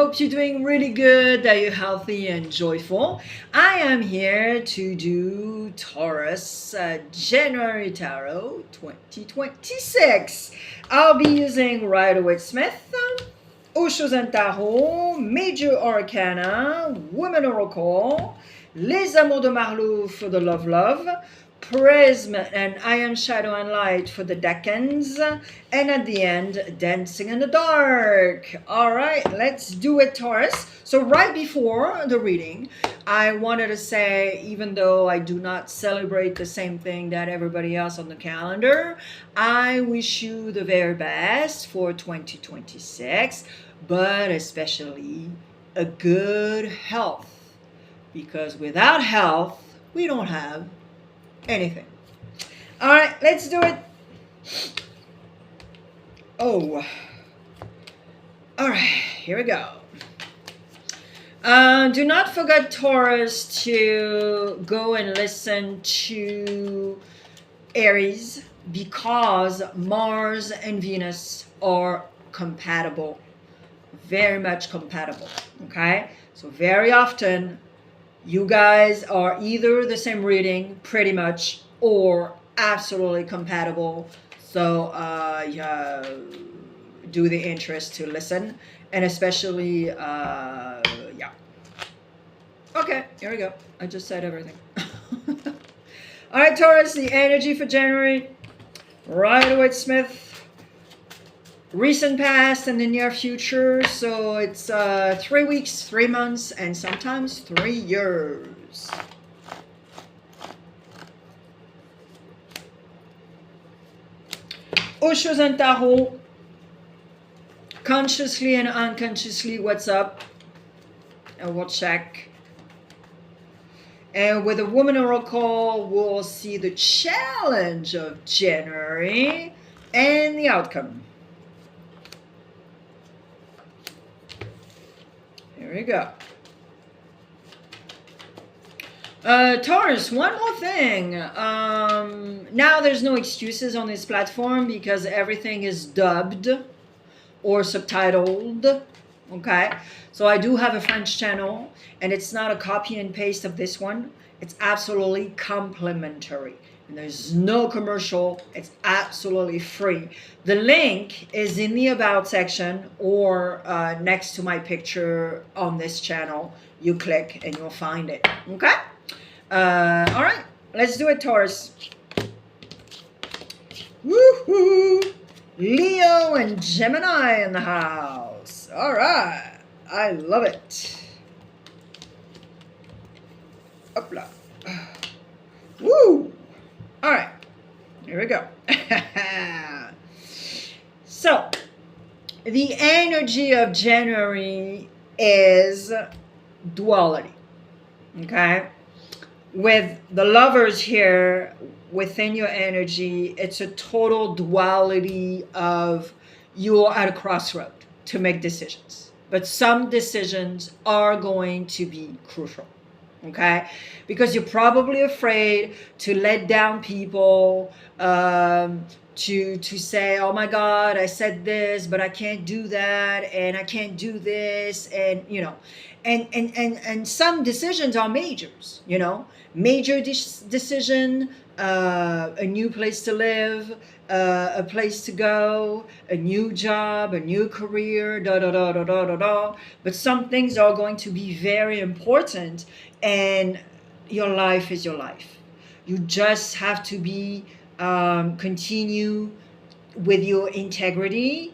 hope you're doing really good, that you're healthy and joyful. I am here to do Taurus January Tarot 2026. I'll be using Rider-Waite Smith, Osho and Tarot, Major Arcana, Woman Oracle, Les Amours de Marlowe for the Love, Prism and I Am Shadow and Light for the decans, and at the end, Dancing in the Dark. All right, let's do it, Taurus. So right before the reading, I wanted to say, even though I do not celebrate the same thing that everybody else on the calendar, I wish you the very best for 2026, but especially a good health, because without health, we don't have anything. All right, let's do it. Oh, all right, here we go. Do not forget, Taurus, to go and listen to Aries, because Mars and Venus are compatible, very much compatible. Okay, so very often you guys are either the same reading, pretty much, or absolutely compatible. So do the interest to listen, and especially, yeah. Okay, here we go. I just said everything. All right, Taurus, the energy for January. Rider-Waite Smith. Recent past and the near future, so it's 3 weeks, 3 months, and sometimes 3 years. Osho and Tarot, consciously and unconsciously, what's up? And we'll check. And with the Woman Oracle, we'll see the challenge of January and the outcome. Here we go. Taurus, one more thing. Now there's no excuses on this platform because everything is dubbed or subtitled. Okay, so I do have a French channel, and it's not a copy and paste of this one. It's absolutely complimentary. And there's no commercial. It's absolutely free. The link is in the About section or next to my picture on this channel. You click and you'll find it. Okay? All right. Let's do it, Taurus. Woohoo! Leo and Gemini in the house. All right. I love it. Hopla. Woo! All right, here we go. So, the energy of January is duality, okay? With the Lovers here within your energy, it's a total duality of you're at a crossroad to make decisions. But some decisions are going to be crucial. Okay, because you're probably afraid to let down people, to say, oh my God, I said this, but I can't do that, and I can't do this, and you know, and some decisions are majors, you know, major decision, a new place to live, a place to go, a new job, a new career, da da da da da da da. But some things are going to be very important, and your life is your life. You just have to be continue with your integrity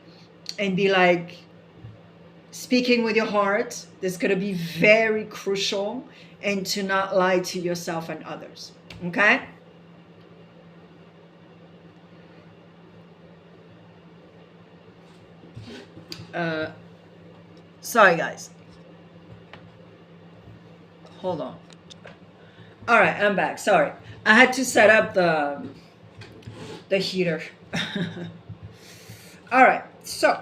and be like speaking with your heart. That's going to be very crucial, and to not lie to yourself and others. Okay? Sorry guys, hold on. All right, I'm back. Sorry, I had to set up the heater. All right, so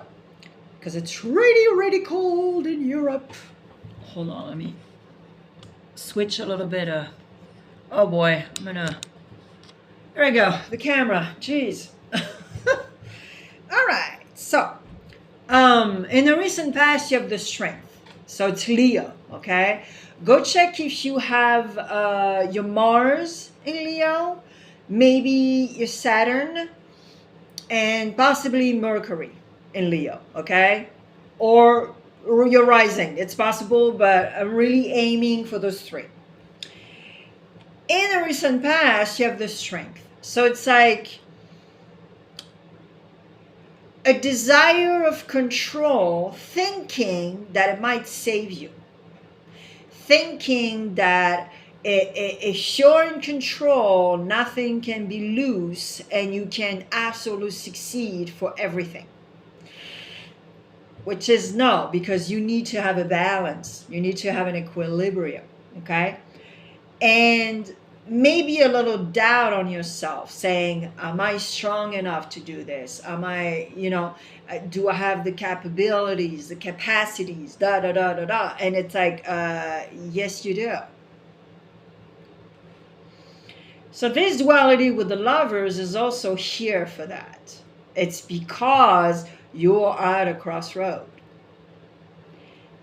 because it's really cold in Europe. Hold on, let me switch a little bit. Oh boy, I'm gonna. There we go. The camera. Jeez. All right, so. In the recent past, you have the Strength. So it's Leo, okay? Go check if you have your Mars in Leo, maybe your Saturn, and possibly Mercury in Leo, okay? Or your rising. It's possible, but I'm really aiming for those three. In the recent past, you have the strength. So it's like a desire of control, thinking that it might save you. Thinking that if you're in control, nothing can be loose and you can absolutely succeed for everything. Which is no, because you need to have a balance. You need to have an equilibrium, okay? And maybe a little doubt on yourself, saying, am I strong enough to do this? Am I, do I have the capabilities, the capacities, da, da, da, da, da. And it's like, yes, you do. So this duality with the Lovers is also here for that. It's because you're at a crossroad.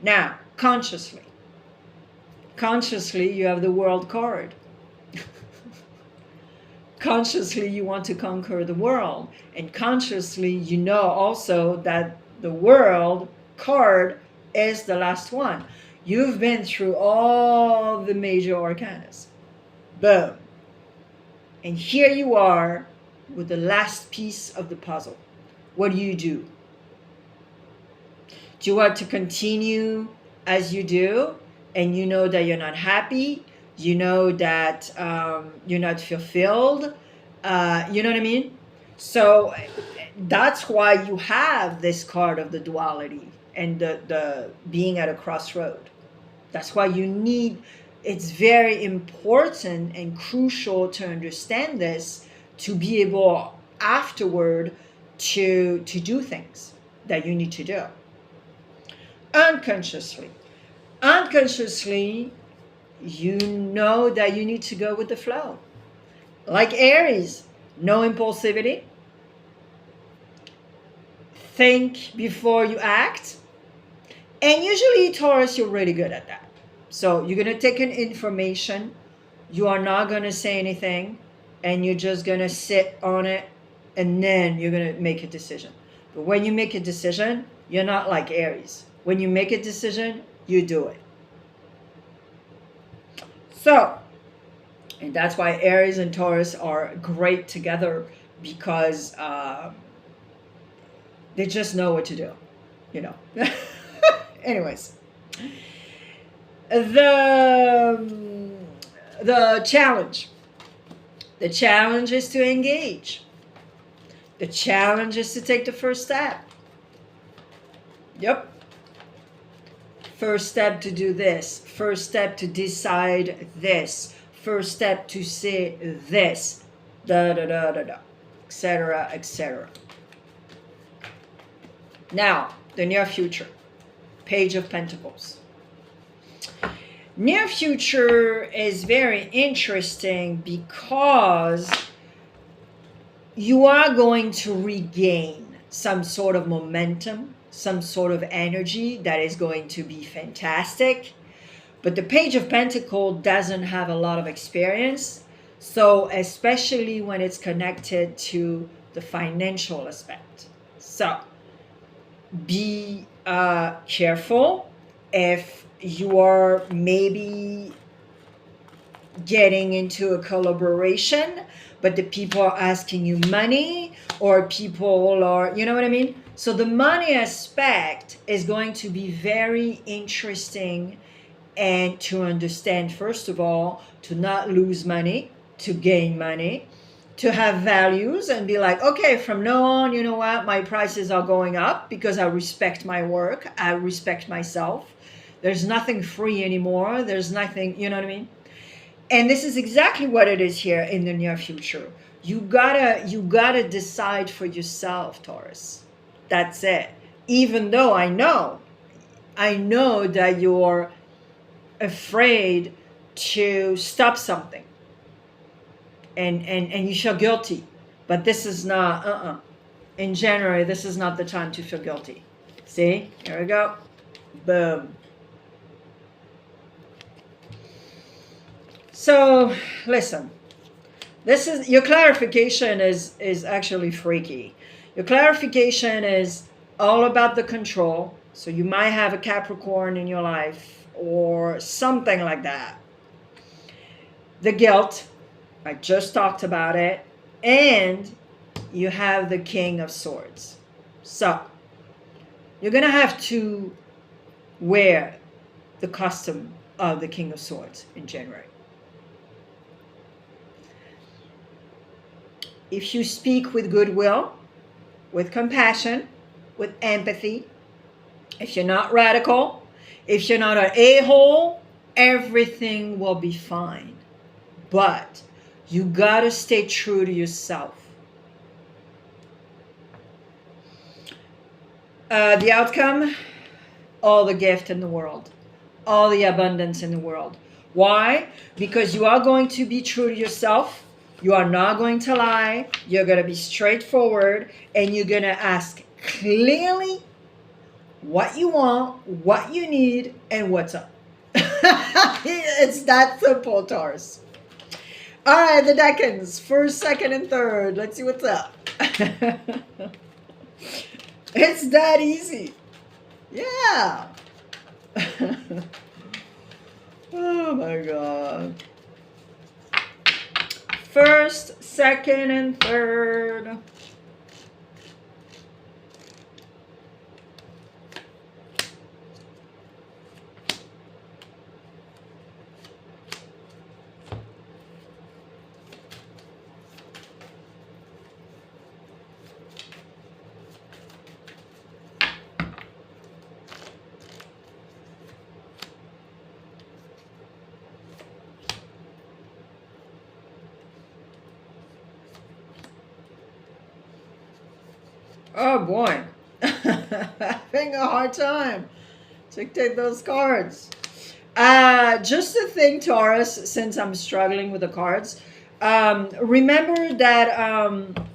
Now, consciously, you have the World card. Consciously, you want to conquer the world. And consciously, you know also that the World card is the last one. You've been through all the major arcanas. Boom. And here you are with the last piece of the puzzle. What do? Do you want to continue as you do, and you know that you're not happy, you know that you're not fulfilled, you know what I mean? So that's why you have this card of the duality and the being at a crossroad. That's why you need, it's very important and crucial to understand this, to be able afterward to do things that you need to do. Unconsciously, you know that you need to go with the flow. Like Aries, no impulsivity. Think before you act. And usually Taurus, you're really good at that. So you're going to take in information. You are not going to say anything. And you're just going to sit on it. And then you're going to make a decision. But when you make a decision, you're not like Aries. When you make a decision, you do it. So, and that's why Aries and Taurus are great together, because they just know what to do, Anyways, the challenge. The challenge is to engage. The challenge is to take the first step. Yep. First step to do this. First step to decide this. First step to say this. Da da da da da. Etc. etc. Now, the near future. Page of Pentacles. Near future is very interesting because you are going to regain some sort of momentum, some sort of energy that is going to be fantastic. But the Page of Pentacles doesn't have a lot of experience. So especially when it's connected to the financial aspect. So be careful if you are maybe getting into a collaboration, but the people are asking you money, or people are, you know what I mean? So the money aspect is going to be very interesting, and to understand, first of all, to not lose money, to gain money, to have values and be like, okay, from now on, you know what? My prices are going up because I respect my work. I respect myself. There's nothing free anymore. There's nothing, you know what I mean? And this is exactly what it is here in the near future. You gotta decide for yourself, Taurus. That's it. Even though I know that you're afraid to stop something. And you feel guilty. But this is not, in January, this is not the time to feel guilty. See? Here we go. Boom. So listen, this is your clarification is actually freaky. Your clarification is all about the control. So you might have a Capricorn in your life or something like that. The guilt, I just talked about it, and you have the King of Swords. So you're gonna have to wear the costume of the King of Swords in January. If you speak with goodwill, with compassion, with empathy, if you're not radical, if you're not an a-hole, everything will be fine. But you gotta stay true to yourself. The outcome, all the gift in the world, all the abundance in the world. Why? Because you are going to be true to yourself. You are not going to lie. You're going to be straightforward, and you're going to ask clearly what you want, what you need, and what's up. It's that simple, Taurus. All right, the decans, first, second, and third. Let's see what's up. It's that easy. Yeah. Oh my God. First, second, and third. Oh boy, having a hard time to take those cards. Just a thing, Taurus, since I'm struggling with the cards, remember that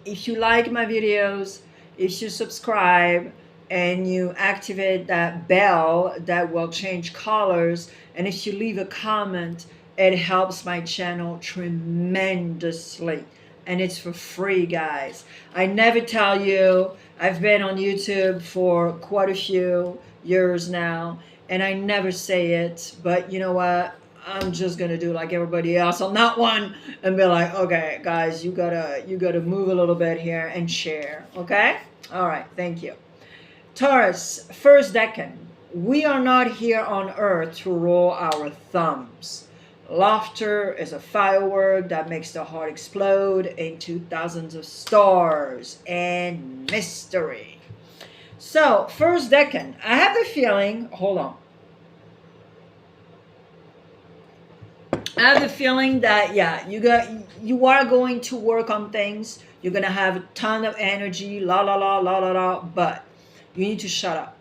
if you like my videos, if you subscribe and you activate that bell that will change colors, and if you leave a comment, it helps my channel tremendously. And it's for free, guys. I never tell you. I've been on YouTube for quite a few years now, and I never say it, but you know what? I'm just gonna do like everybody else on that one and be like, okay, guys, you gotta move a little bit here and share, okay? All right, thank you. Taurus, first decan. We are not here on earth to roll our thumbs. Laughter is a firework that makes the heart explode into thousands of stars and mystery. So, first decan, I have the feeling, hold on. I have the feeling that, yeah, you are going to work on things. You're going to have a ton of energy, la, la, la, la, la, la, but you need to shut up,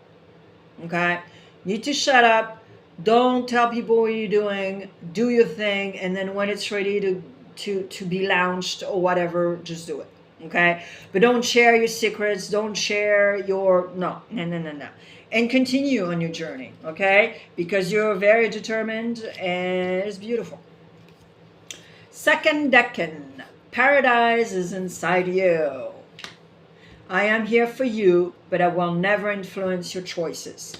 okay? You need to shut up. Don't tell people what you're doing. Do your thing, and then when it's ready to be launched or whatever, just do it. Okay? But don't share your secrets. Don't share your no. And continue on your journey. Okay? Because you're very determined, and it's beautiful. Second decan. Paradise is inside you. I am here for you, but I will never influence your choices.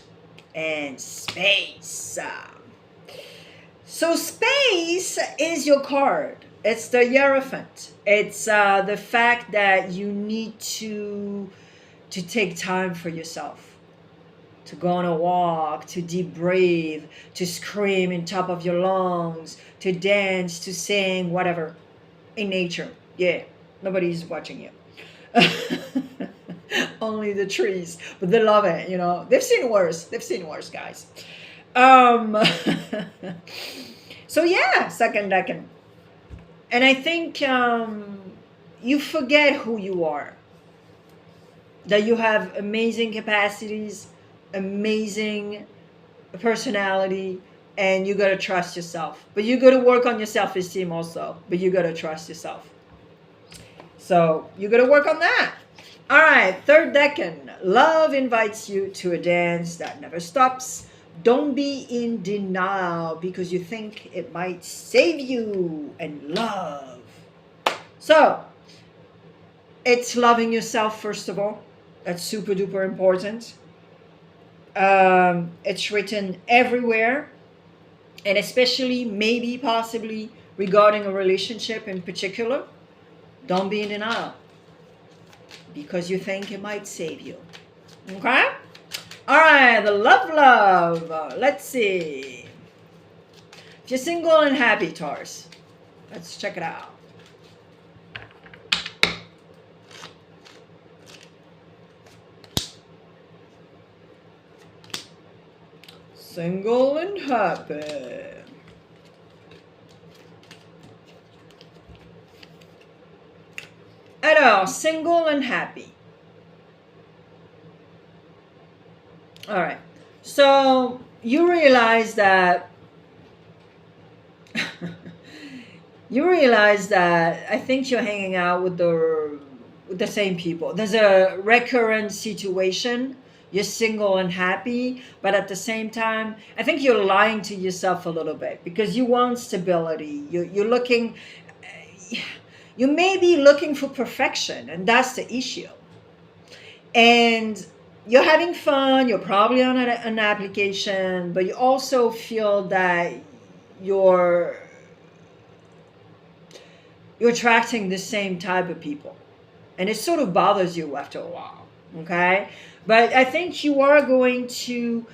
And space. So space is your card. It's the Hierophant. It's the fact that you need to take time for yourself, to go on a walk, to deep breathe, to scream in top of your lungs, to dance, to sing, whatever, in nature. Yeah, nobody's watching you. Only the trees, but they love it, you know. They've seen worse, guys. So yeah, second decan. And I think you forget who you are, that you have amazing capacities, amazing personality, and you got to trust yourself. But you got to work on your self-esteem also, but you got to trust yourself. So you got to work on that. All right, third decan. Love invites you to a dance that never stops. Don't be in denial because you think it might save you, and love. So, it's loving yourself, first of all. That's super duper important. It's written everywhere, and especially, maybe, possibly, regarding a relationship in particular. Don't be in denial because you think it might save you. Okay? All right, the love. Let's see. If you're single and happy, Taurus, let's check it out. Single and happy. Alors, single and happy. All right. So you realize that I think you're hanging out with the same people. There's a recurrent situation. You're single and happy, but at the same time, I think you're lying to yourself a little bit because you want stability. You're looking. You may be looking for perfection, and that's the issue. And you're having fun, you're probably on an application, but you also feel that you're attracting the same type of people. And it sort of bothers you after a while, okay? But I think you are going to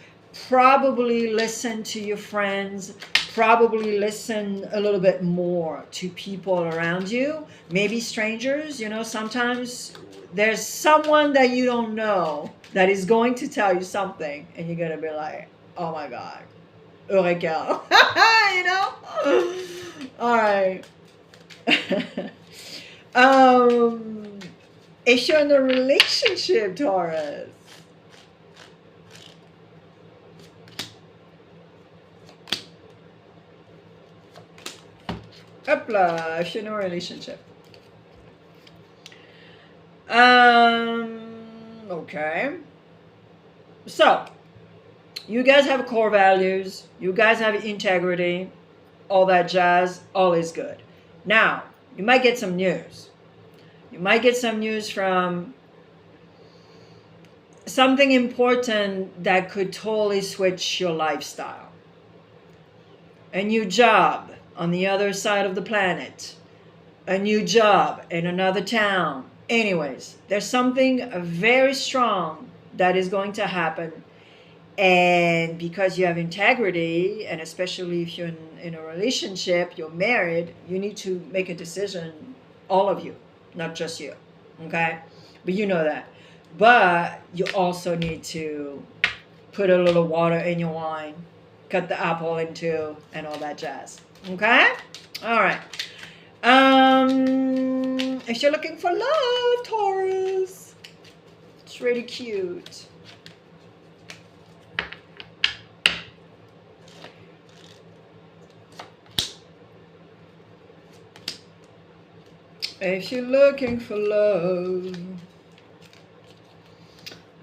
probably listen to your friends, probably listen a little bit more to people around you, maybe strangers. You know, sometimes there's someone that you don't know that is going to tell you something, and you're going to be like, oh my God, Eureka. You know? All right. If you're in a relationship, Taurus, Hopla, if you're in a relationship. Okay. So, you guys have core values. You guys have integrity. All that jazz. All is good. Now, you might get some news. You might get some news from something important that could totally switch your lifestyle. A new job on the other side of the planet. A new job in another town. Anyways, there's something very strong that is going to happen. And because you have integrity, and especially if you're in a relationship, you're married, you need to make a decision, all of you, not just you, okay? But you know that. But you also need to put a little water in your wine, cut the apple in two, and all that jazz, okay? All right. If you're looking for love, Taurus, it's really cute. If you're looking for love.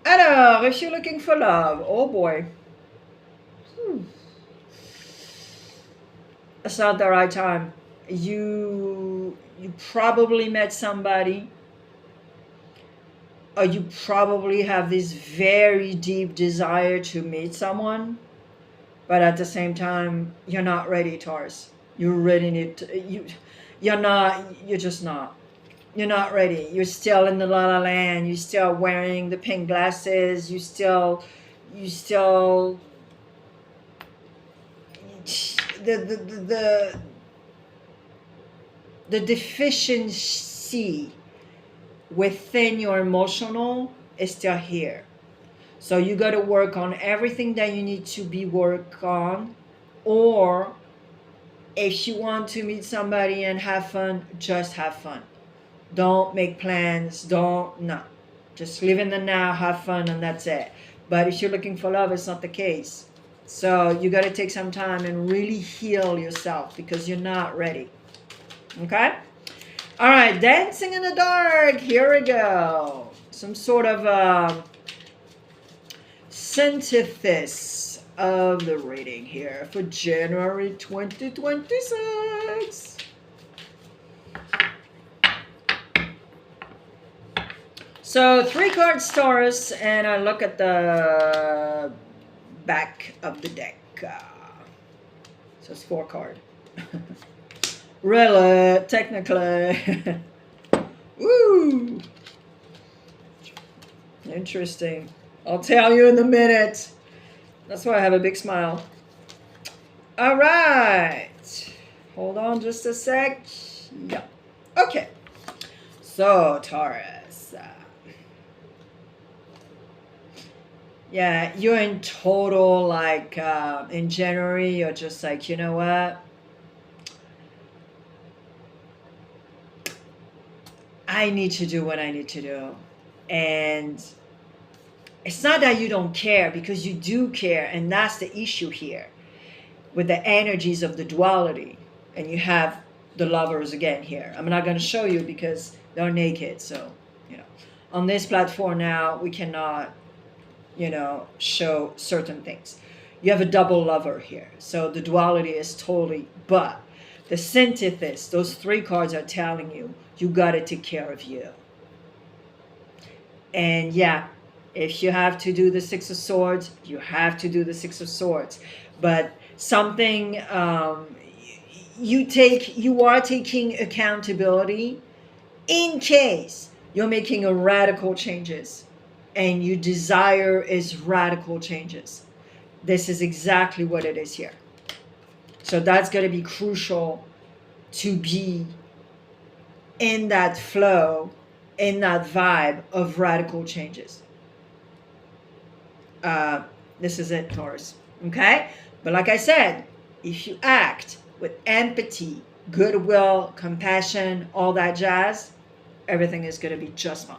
Alors, if you're looking for love, oh boy. It's not the right time. You probably met somebody, or you probably have this very deep desire to meet someone, but at the same time, you're not ready, Taurus. You really need to, you're just not. You're not ready. You're still in the la la land. You're still wearing the pink glasses. You still the deficiency within your emotional is still here. So you got to work on everything that you need to be work on, or if you want to meet somebody and have fun, just have fun. Don't make plans. No. Just live in the now, have fun, and that's it. But if you're looking for love, it's not the case. So you got to take some time and really heal yourself because you're not ready. Okay? All right, dancing in the dark. Here we go. Some sort of synthesis of the reading here for January 2026. So 3 cards, Taurus, and I look at the back of the deck. So it's 4 card. Really, technically. Woo! Interesting. I'll tell you in a minute. That's why I have a big smile. All right. Hold on just a sec. Yeah. Okay. So, Taurus. Yeah, you're in total, like, in January, you're just like, you know what? I need to do what I need to do. And it's not that you don't care, because you do care, and that's the issue here with the energies of the duality. And you have the lovers again here. I'm not going to show you because they're naked, so on this platform now we cannot show certain things. You have a double lover here, so the duality is totally, but the synthesis, those 3 cards are telling you, you got to take care of you. And yeah, if you have to do the 6 of Swords, you have to do the 6 of Swords. But something, you are taking accountability in case you're making a radical changes and your desire is radical changes. This is exactly what it is here. So that's going to be crucial to be in that flow, in that vibe of radical changes. This is it, Taurus. Okay? But like I said, if you act with empathy, goodwill, compassion, all that jazz, everything is going to be just fine.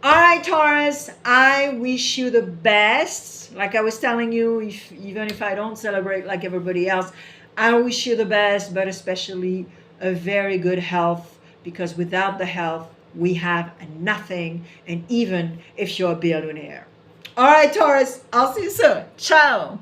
All right, Taurus, I wish you the best. Like I was telling you, even if I don't celebrate like everybody else, I wish you the best, but especially a very good health, because without the health, we have nothing, and even if you're a billionaire. All right, Taurus, I'll see you soon. Ciao.